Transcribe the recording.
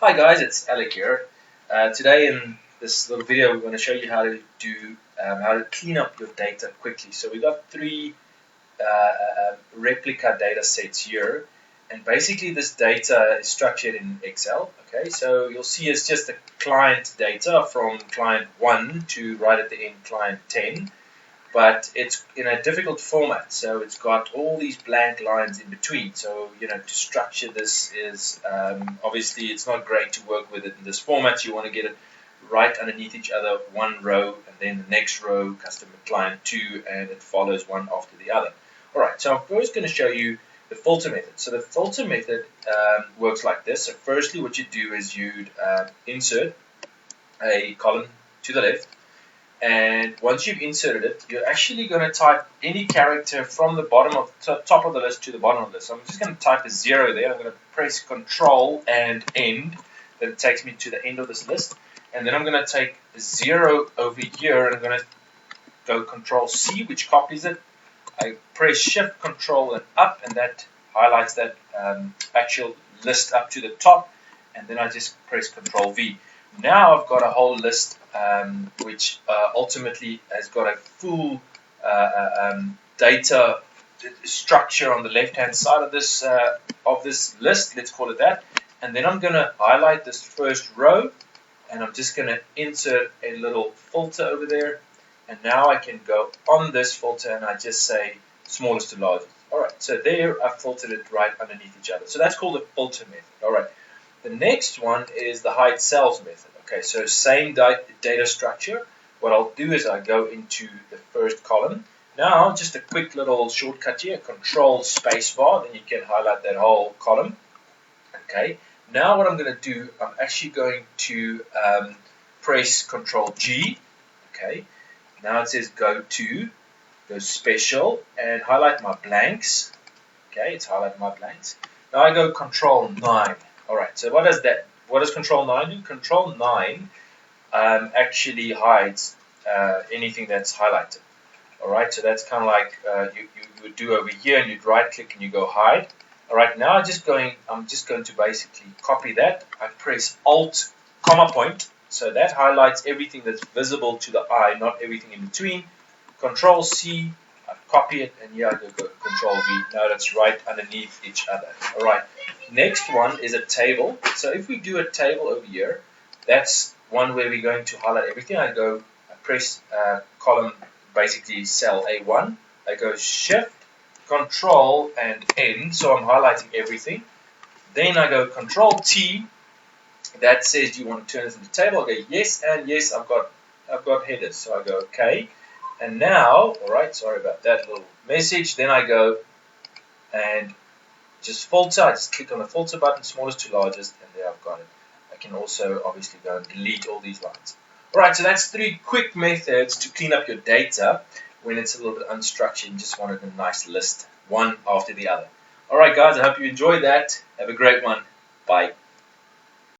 Hi guys, it's Alec here. Today in this little video, we're going to show you how to do how to clean up your data quickly. So we got three replica data sets here, and basically this data is structured in Excel. Okay, so you'll see it's just the client data from client 1 to right at the end client 10. But it's in a difficult format, so it's got all these blank lines in between. So, to structure this is obviously it's not great to work with it in this format. You want to get it right underneath each other, one row, and then the next row, customer client 2, and it follows one after the other. All right, so I'm first going to show you the filter method. So the filter method works like this. So firstly, what you do is you'd insert a column to the left. And once you've inserted it, you're actually going to type any character from the bottom of top of the list to the bottom of the list. So I'm just going to type a 0 there. I'm going to press Control and End. Then it takes me to the end of this list. And then I'm going to take a 0 over here, and I'm going to go Control C, which copies it. I press Shift Control and up, and that highlights that actual list up to the top. And then I just press Control V. Now I've got a whole list which ultimately has got a full data structure on the left-hand side of this list, let's call it that. And then I'm going to highlight this first row, and I'm just going to insert a little filter over there. And now I can go on this filter, and I just say smallest to largest. All right, so there I've filtered it right underneath each other. So that's called the filter method. All right. The next one is the hide cells method. Okay, so same data structure. What I'll do is I go into the first column. Now, just a quick little shortcut here, Control Spacebar, then you can highlight that whole column. Okay, now what I'm going to do, I'm actually going to press Control G. Okay, now it says go special, and highlight my blanks. Okay, it's highlighted my blanks. Now I go Control 9. Alright, so what does Control 9 do? Control 9 actually hides anything that's highlighted. Alright, so that's kind of like you would do over here, and you'd right click and you go hide. Alright, now I'm just going to basically copy that. I press Alt, comma point, so that highlights everything that's visible to the eye, not everything in between. Control C, I copy it, and here I go Control V. Now that's right underneath each other. Alright. Next one is a table. So if we do a table over here, that's one where we're going to highlight everything. I press column, basically cell A1. I go Shift, Control, and N. So I'm highlighting everything. Then I go Control T. That says, do you want to turn this into a table? I go yes, and yes, I've got headers. So I go OK. And now, all right, sorry about that little message. Then I go and just filter. I just click on the filter button, smallest to largest, and there I've got it. I can also obviously go and delete all these lines. All right, so that's three quick methods to clean up your data when it's a little bit unstructured and just wanted a nice list, one after the other. All right, guys, I hope you enjoyed that. Have a great one. Bye.